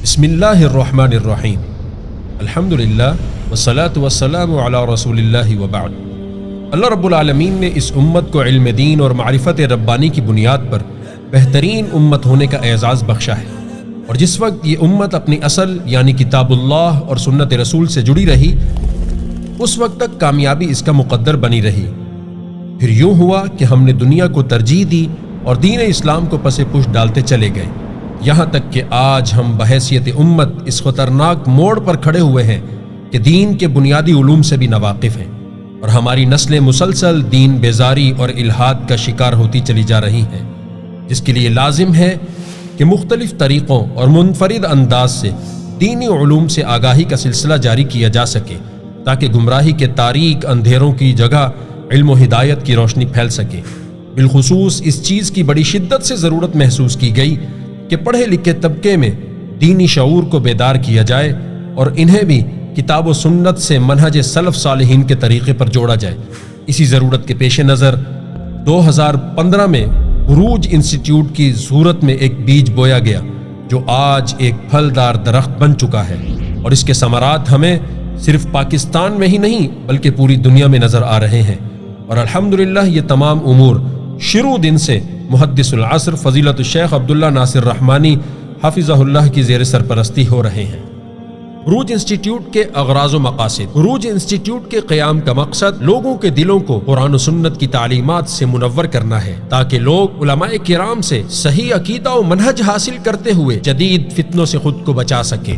بسم اللہ الرحمن الرحیم الحمدللہ والصلاة والسلام علی رسول اللہ وبعد۔ اللہ رب العالمین نے اس امت کو علم دین اور معرفت ربانی کی بنیاد پر بہترین امت ہونے کا اعزاز بخشا ہے، اور جس وقت یہ امت اپنی اصل یعنی کتاب اللہ اور سنت رسول سے جڑی رہی، اس وقت تک کامیابی اس کا مقدر بنی رہی۔ پھر یوں ہوا کہ ہم نے دنیا کو ترجیح دی اور دین اسلام کو پس پش ڈالتے چلے گئے، یہاں تک کہ آج ہم بحیثیت امت اس خطرناک موڑ پر کھڑے ہوئے ہیں کہ دین کے بنیادی علوم سے بھی ناواقف ہیں، اور ہماری نسلیں مسلسل دین بیزاری اور الحاد کا شکار ہوتی چلی جا رہی ہیں، جس کے لیے لازم ہے کہ مختلف طریقوں اور منفرد انداز سے دینی علوم سے آگاہی کا سلسلہ جاری کیا جا سکے، تاکہ گمراہی کے تاریک اندھیروں کی جگہ علم و ہدایت کی روشنی پھیل سکے۔ بالخصوص اس چیز کی بڑی شدت سے ضرورت محسوس کی گئی کہ پڑھے لکھے طبقے میں دینی شعور کو بیدار کیا جائے اور انہیں بھی کتاب و سنت سے منہج سلف صالحین کے طریقے پر جوڑا جائے۔ اسی ضرورت کے پیش نظر 2015 میں عروج انسٹیٹیوٹ کی صورت میں ایک بیج بویا گیا، جو آج ایک پھلدار درخت بن چکا ہے، اور اس کے ثمرات ہمیں صرف پاکستان میں ہی نہیں بلکہ پوری دنیا میں نظر آ رہے ہیں، اور الحمدللہ یہ تمام امور شروع دن سے محدث العصر فضیلت الشیخ عبداللہ ناصر رحمانی حفظہ اللہ کی زیر سرپرستی ہو رہے ہیں۔ عروج انسٹیٹیوٹ کے اغراض و مقاصد۔ عروج انسٹیٹیوٹ کے قیام کا مقصد لوگوں کے دلوں کو قرآن و سنت کی تعلیمات سے منور کرنا ہے، تاکہ لوگ علماء کرام سے صحیح عقیدہ و منہج حاصل کرتے ہوئے جدید فتنوں سے خود کو بچا سکے،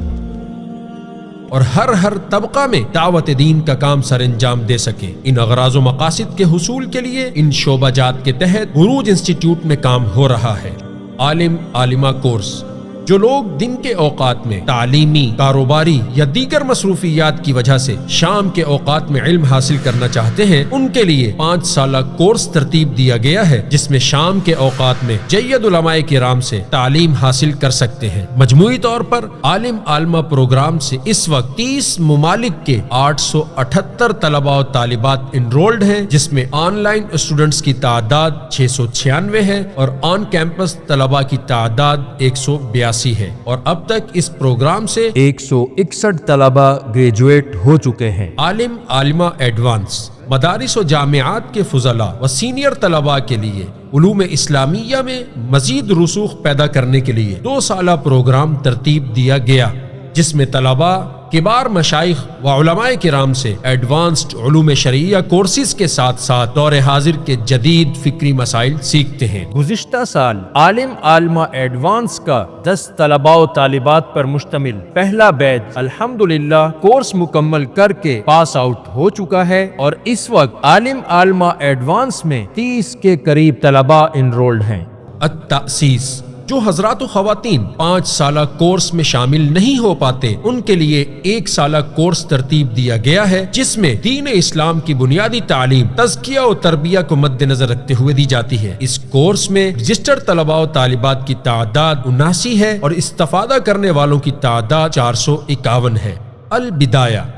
اور ہر طبقہ میں دعوت دین کا کام سر انجام دے سکے۔ ان اغراض و مقاصد کے حصول کے لیے ان شعبہ جات کے تحت عروج انسٹیٹیوٹ میں کام ہو رہا ہے۔ عالم عالمہ کورس۔ جو لوگ دن کے اوقات میں تعلیمی، کاروباری یا دیگر مصروفیات کی وجہ سے شام کے اوقات میں علم حاصل کرنا چاہتے ہیں، ان کے لیے 5 سالہ کورس ترتیب دیا گیا ہے، جس میں شام کے اوقات میں جید علماء کرام سے تعلیم حاصل کر سکتے ہیں۔ مجموعی طور پر عالم عالمہ پروگرام سے اس وقت 30 ممالک کے 878 طلباء و طالبات انرولڈ ہیں، جس میں آن لائن اسٹوڈنٹس کی تعداد 696 ہے اور آن کیمپس طلباء کی تعداد 182 ہے، اور اب تک اس پروگرام سے 161 طلبہ گریجویٹ ہو چکے ہیں۔ عالم عالمہ ایڈوانس۔ مدارس و جامعات کے فضلاء و سینئر طلباء کے لیے علوم اسلامیہ میں مزید رسوخ پیدا کرنے کے لیے 2 سالہ پروگرام ترتیب دیا گیا، جس میں طلباء کبار مشائخ و علماء کرام سے ایڈوانسڈ علوم شرعیہ کورسز کے ساتھ ساتھ دور حاضر کے جدید فکری مسائل سیکھتے ہیں۔ گزشتہ سال عالم عالمہ ایڈوانس کا 10 طلباء و طالبات پر مشتمل پہلا بیچ الحمدللہ کورس مکمل کر کے پاس آؤٹ ہو چکا ہے، اور اس وقت عالم عالمہ ایڈوانس میں 30 کے قریب طلباء انرولڈ ہیں۔ التأسیس۔ جو حضرات و خواتین 5 سالہ کورس میں شامل نہیں ہو پاتے، ان کے لیے 1 سالہ کورس ترتیب دیا گیا ہے، جس میں دین اسلام کی بنیادی تعلیم، تزکیہ و تربیہ کو مد نظر رکھتے ہوئے دی جاتی ہے۔ اس کورس میں رجسٹرڈ طلباء و طالبات کی تعداد 79 ہے اور استفادہ کرنے والوں کی تعداد 451 ہے۔ البدایہ۔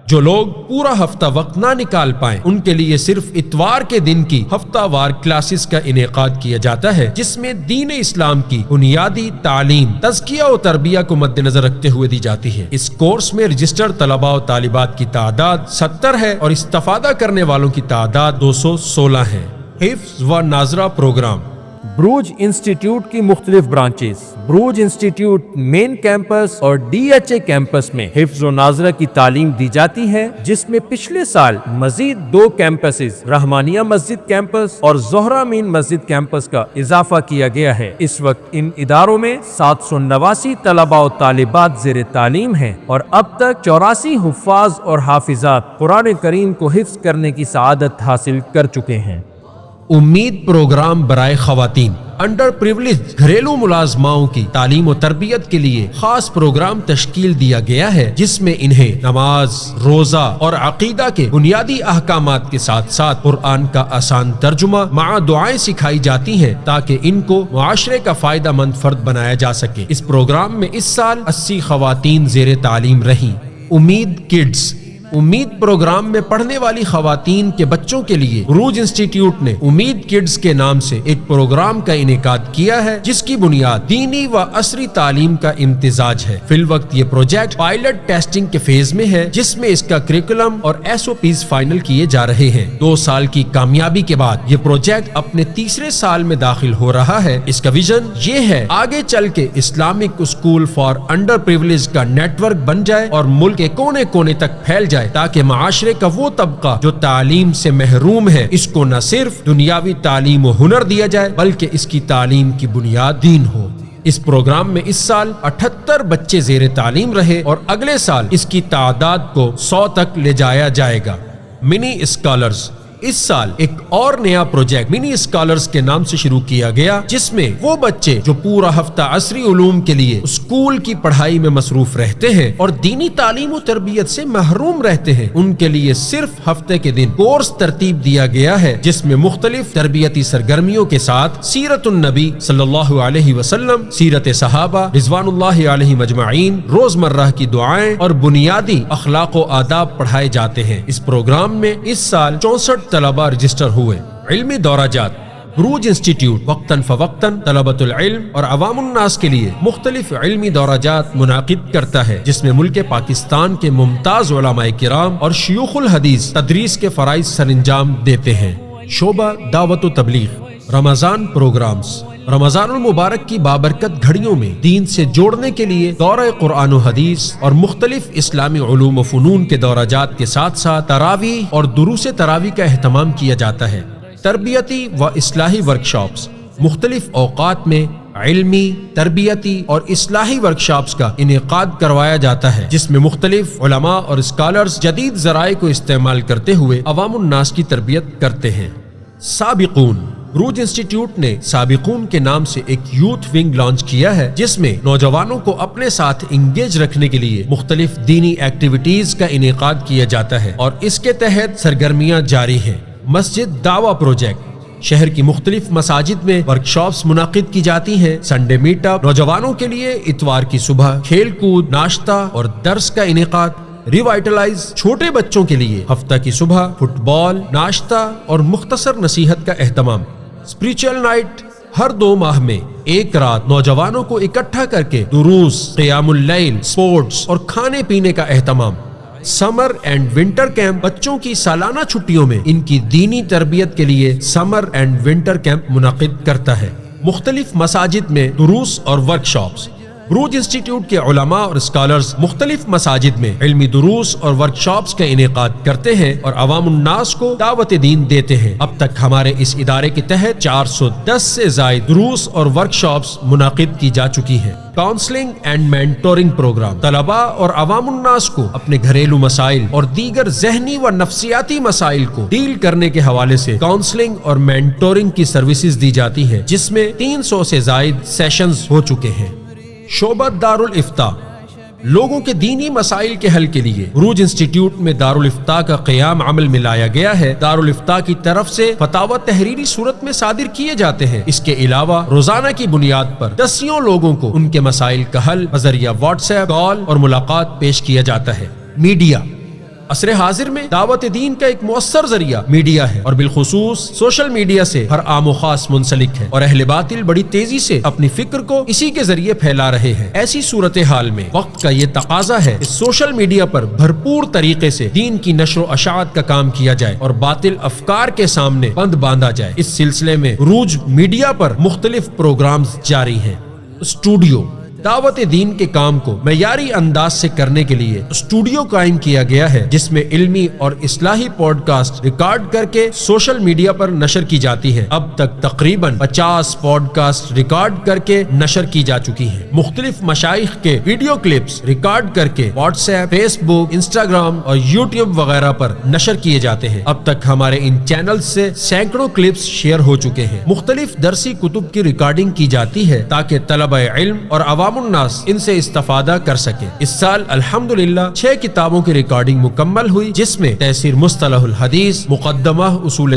جو لوگ پورا ہفتہ وقت نہ نکال پائیں، ان کے لیے صرف اتوار کے دن کی ہفتہ وار کلاسز کا انعقاد کیا جاتا ہے، جس میں دین اسلام کی بنیادی تعلیم، تزکیہ و تربیہ کو مد نظر رکھتے ہوئے دی جاتی ہے۔ اس کورس میں رجسٹرڈ طلباء و طالبات کی تعداد 70 ہے اور استفادہ کرنے والوں کی تعداد 216 ہے۔ حفظ و ناظرہ پروگرام۔ بروج انسٹیٹیوٹ کی مختلف برانچز۔ بروج انسٹیٹیوٹ مین کیمپس اور DHA کیمپس میں حفظ و ناظرہ کی تعلیم دی جاتی ہے، جس میں پچھلے سال مزید 2 کیمپسز رحمانیہ مسجد کیمپس اور زہرہ مین مسجد کیمپس کا اضافہ کیا گیا ہے۔ اس وقت ان اداروں میں 789 طلباء و طالبات زیر تعلیم ہیں، اور اب تک 84 حفاظ اور حافظات قرآن کریم کو حفظ کرنے کی سعادت حاصل کر چکے ہیں۔ امید پروگرام برائے خواتین۔ انڈر پریولیج گھریلو ملازماؤں کی تعلیم و تربیت کے لیے خاص پروگرام تشکیل دیا گیا ہے، جس میں انہیں نماز، روزہ اور عقیدہ کے بنیادی احکامات کے ساتھ ساتھ قرآن کا آسان ترجمہ مع دعائیں سکھائی جاتی ہیں، تاکہ ان کو معاشرے کا فائدہ مند فرد بنایا جا سکے۔ اس پروگرام میں اس سال 80 خواتین زیر تعلیم رہیں۔ امید کڈز۔ امید پروگرام میں پڑھنے والی خواتین کے بچوں کے لیے بروج انسٹیٹیوٹ نے امید کڈز کے نام سے ایک پروگرام کا انعقاد کیا ہے، جس کی بنیاد دینی و عصری تعلیم کا امتزاج ہے۔ فی الوقت یہ پروجیکٹ پائلٹ ٹیسٹنگ کے فیز میں ہے، جس میں اس کا کریکولم اور SOPs فائنل کیے جا رہے ہیں۔ 2 سال کی کامیابی کے بعد یہ پروجیکٹ اپنے تیسرے سال میں داخل ہو رہا ہے۔ اس کا ویژن یہ ہے آگے چل کے Islamic school for under privilege کا نیٹ ورک بن جائے اور ملک کے کونے کونے تک پھیل جائے، تاکہ معاشرے کا وہ طبقہ جو تعلیم سے محروم ہے، اس کو نہ صرف دنیاوی تعلیم و ہنر دیا جائے بلکہ اس کی تعلیم کی بنیاد دین ہو۔ اس پروگرام میں اس سال 78 بچے زیر تعلیم رہے اور اگلے سال اس کی تعداد کو 100 تک لے جایا جائے گا۔ منی اسکالرز، اس سال ایک اور نیا پروجیکٹ منی اسکالرز کے نام سے شروع کیا گیا، جس میں وہ بچے جو پورا ہفتہ عصری علوم کے لیے اسکول کی پڑھائی میں مصروف رہتے ہیں اور دینی تعلیم و تربیت سے محروم رہتے ہیں، ان کے لیے صرف ہفتے کے دن کورس ترتیب دیا گیا ہے، جس میں مختلف تربیتی سرگرمیوں کے ساتھ سیرت النبی صلی اللہ علیہ وسلم، سیرت صحابہ رضوان اللہ علیہم اجمعین، روزمرہ کی دعائیں اور بنیادی اخلاق و آداب پڑھائے جاتے ہیں۔ اس پروگرام میں اس سال 64 طلبہ رجسٹر ہوئے۔ علمی دورہ جات، بروج انسٹیٹیوٹ وقتاً فوقتاً طلبۃ العلم اور عوام الناس کے لیے مختلف علمی دورہ جات منعقد کرتا ہے، جس میں ملک پاکستان کے ممتاز علماء کرام اور شیوخ الحدیث تدریس کے فرائض سر انجام دیتے ہیں۔ شعبہ دعوت و تبلیغ، رمضان پروگرامز، رمضان المبارک کی بابرکت گھڑیوں میں دین سے جوڑنے کے لیے دورہ قرآن و حدیث اور مختلف اسلامی علوم و فنون کے دورہ جات کے ساتھ ساتھ تراویح اور دروس تراویح کا اہتمام کیا جاتا ہے۔ تربیتی و اصلاحی ورکشاپس، مختلف اوقات میں علمی، تربیتی اور اصلاحی ورکشاپس کا انعقاد کروایا جاتا ہے، جس میں مختلف علماء اور اسکالرز جدید ذرائع کو استعمال کرتے ہوئے عوام الناس کی تربیت کرتے ہیں۔ سابقون، بروج انسٹیٹیوٹ نے سابقون کے نام سے ایک یوتھ ونگ لانچ کیا ہے، جس میں نوجوانوں کو اپنے ساتھ انگیج رکھنے کے لیے مختلف دینی ایکٹیویٹیز کا انعقاد کیا جاتا ہے اور اس کے تحت سرگرمیاں جاری ہیں۔ مسجد دعویٰ پروجیکٹ، شہر کی مختلف مساجد میں ورکشاپس منعقد کی جاتی ہیں۔ سنڈے میٹ اپ، نوجوانوں کے لیے اتوار کی صبح کھیل کود، ناشتہ اور درس کا انعقاد۔ ریوائٹلائز، چھوٹے بچوں کے لیے ہفتہ کی صبح فٹ بال، ناشتہ اور مختصر نصیحت کا اہتمام۔ اسپریچول نائٹ، ہر 2 ماہ میں ایک رات نوجوانوں کو اکٹھا کر کے دروس، قیام اللیل، سپورٹس اور کھانے پینے کا اہتمام۔ سمر اینڈ ونٹر کیمپ، بچوں کی سالانہ چھٹیوں میں ان کی دینی تربیت کے لیے سمر اینڈ ونٹر کیمپ منعقد کرتا ہے۔ مختلف مساجد میں دروس اور ورکشاپس، بروج انسٹیٹیوٹ کے علماء اور اسکالرز مختلف مساجد میں علمی دروس اور ورکشاپس کا انعقاد کرتے ہیں اور عوام الناس کو دعوت دین دیتے ہیں۔ اب تک ہمارے اس ادارے کے تحت 410 سے زائد دروس اور ورکشاپس منعقد کی جا چکی ہیں۔ کاؤنسلنگ اینڈ مینٹورنگ پروگرام، طلباء اور عوام الناس کو اپنے گھریلو مسائل اور دیگر ذہنی و نفسیاتی مسائل کو ڈیل کرنے کے حوالے سے کاؤنسلنگ اور مینٹورنگ کی سروسز دی جاتی ہیں، جس میں 300 سے زائد سیشنز ہو چکے ہیں۔ شعبہ دارالافتاء، لوگوں کے دینی مسائل کے حل کے لیے بروج انسٹیٹیوٹ میں دارالافتاء کا قیام عمل میں لایا گیا ہے۔ دارالافتاء کی طرف سے فتاوی تحریری صورت میں صادر کیے جاتے ہیں۔ اس کے علاوہ روزانہ کی بنیاد پر دسیوں لوگوں کو ان کے مسائل کا حل بذریعہ واٹس ایپ کال اور ملاقات پیش کیا جاتا ہے۔ میڈیا، عصر حاضر میں دعوت دین کا ایک مؤثر ذریعہ میڈیا ہے اور بالخصوص سوشل میڈیا سے ہر عام و خاص منسلک ہے اور اہل باطل بڑی تیزی سے اپنی فکر کو اسی کے ذریعے پھیلا رہے ہیں۔ ایسی صورتحال میں وقت کا یہ تقاضا ہے کہ سوشل میڈیا پر بھرپور طریقے سے دین کی نشر و اشاعت کا کام کیا جائے اور باطل افکار کے سامنے بند باندھا جائے۔ اس سلسلے میں بروج میڈیا پر مختلف پروگرامز جاری ہیں۔ اسٹوڈیو، دعوت دین کے کام کو معیاری انداز سے کرنے کے لیے اسٹوڈیو قائم کیا گیا ہے، جس میں علمی اور اصلاحی پوڈ کاسٹ ریکارڈ کر کے سوشل میڈیا پر نشر کی جاتی ہے۔ اب تک تقریباً 50 پوڈ کاسٹ ریکارڈ کر کے نشر کی جا چکی ہیں۔ مختلف مشائخ کے ویڈیو کلپس ریکارڈ کر کے واٹس ایپ، فیس بک، انسٹاگرام اور یوٹیوب وغیرہ پر نشر کیے جاتے ہیں۔ اب تک ہمارے ان چینلز سے سینکڑوں کلپس شیئر ہو چکے ہیں۔ مختلف درسی کتب کی ریکارڈنگ کی جاتی ہے تاکہ طلبہ علم اور عوام عوام الناس ان سے استفادہ کر سکے۔ اس سال الحمدللہ 6 کتابوں کی ریکارڈنگ مکمل ہوئی، جس میں تفسیر مصطلح الحدیث، مقدمہ اصول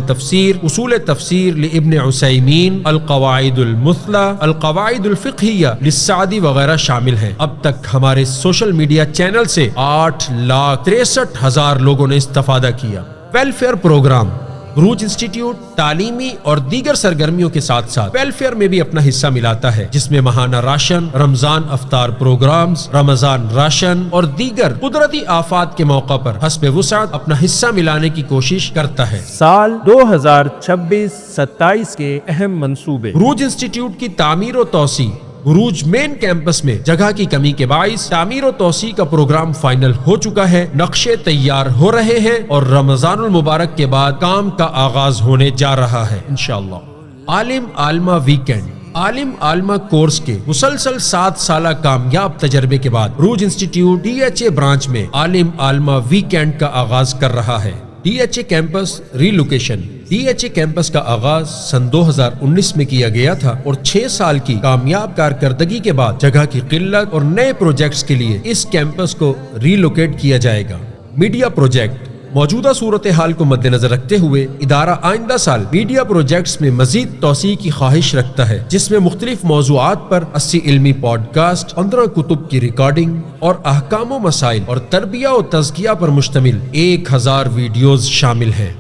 تفسیر لابن عثیمین، القواعد المثلی، القواعد الفقہیہ للسعدی وغیرہ شامل ہیں۔ اب تک ہمارے سوشل میڈیا چینل سے 8,63,000 لوگوں نے استفادہ کیا۔ ویلفیئر پروگرام بروج انسٹیٹیوٹ تعلیمی اور دیگر سرگرمیوں کے ساتھ ساتھ ویلفیئر میں بھی اپنا حصہ ملاتا ہے، جس میں ماہانہ راشن، رمضان افطار پروگرامز، رمضان راشن اور دیگر قدرتی آفات کے موقع پر حسب وسعت اپنا حصہ ملانے کی کوشش کرتا ہے۔ سال 2026-27 کے اہم منصوبے: بروج انسٹیٹیوٹ کی تعمیر و توسیع۔ بروج مین کیمپس میں جگہ کی کمی کے باعث تعمیر و توسیع کا پروگرام فائنل ہو چکا ہے، نقشے تیار ہو رہے ہیں اور رمضان المبارک کے بعد کام کا آغاز ہونے جا رہا ہے انشاءاللہ۔ عالم عالمہ ویکینڈ۔ عالم عالمہ کورس کے مسلسل 7 سالہ کامیاب تجربے کے بعد بروج انسٹیٹیوٹ DHA برانچ میں عالم عالمہ ویکینڈ کا آغاز کر رہا ہے۔ DHA کیمپس ری لوکیشن۔ DHA کیمپس کا آغاز سن 2019 میں کیا گیا تھا اور 6 سال کی کامیاب کارکردگی کے بعد جگہ کی قلت اور نئے پروجیکٹس کے لیے اس کیمپس کو ری لوکیٹ کیا جائے گا۔ Media project. موجودہ صورتحال کو مد نظر رکھتے ہوئے ادارہ آئندہ سال میڈیا پروجیکٹس میں مزید توسیع کی خواہش رکھتا ہے، جس میں مختلف موضوعات پر 80 علمی پوڈ کاسٹ، 15 کتب کی ریکارڈنگ اور احکام و مسائل اور تربیہ و تزکیہ پر مشتمل 1000 ویڈیوز شامل ہیں۔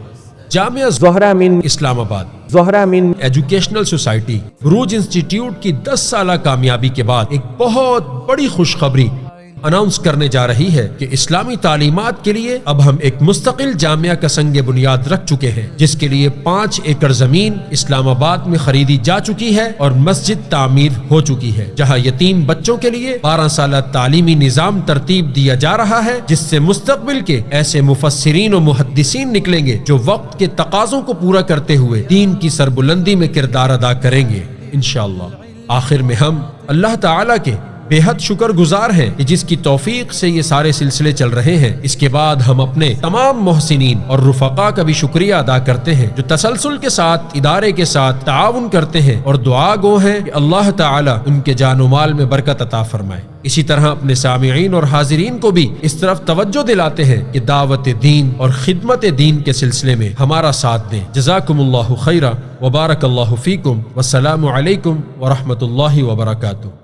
جامعہ زہرہ امین اسلام آباد۔ زہرہ امین ایجوکیشنل سوسائٹی بروج انسٹیٹیوٹ کی 10 سالہ کامیابی کے بعد ایک بہت بڑی خوشخبری اناؤنس کرنے جا رہی ہے کہ اسلامی تعلیمات کے لیے اب ہم ایک مستقل جامعہ کا سنگ بنیاد رکھ چکے ہیں، جس کے لیے 5 ایکڑ زمین اسلام آباد میں خریدی جا چکی ہے اور مسجد تعمیر ہو چکی ہے، جہاں یتیم بچوں کے لیے 12 سالہ تعلیمی نظام ترتیب دیا جا رہا ہے، جس سے مستقبل کے ایسے مفسرین و محدثین نکلیں گے جو وقت کے تقاضوں کو پورا کرتے ہوئے دین کی سربلندی میں کردار ادا کریں گے انشاءاللہ۔ آخر میں ہم اللہ تعالیٰ کے بے حد شکر گزار ہیں کہ جس کی توفیق سے یہ سارے سلسلے چل رہے ہیں۔ اس کے بعد ہم اپنے تمام محسنین اور رفقا کا بھی شکریہ ادا کرتے ہیں جو تسلسل کے ساتھ ادارے کے ساتھ تعاون کرتے ہیں اور دعا گو ہیں کہ اللہ تعالی ان کے جان و مال میں برکت عطا فرمائے۔ اسی طرح اپنے سامعین اور حاضرین کو بھی اس طرف توجہ دلاتے ہیں کہ دعوت دین اور خدمت دین کے سلسلے میں ہمارا ساتھ دیں۔ جزاکم اللہ خیرا وبارک اللہ فیکم والسلام علیکم ورحمۃ اللہ وبرکاتہ۔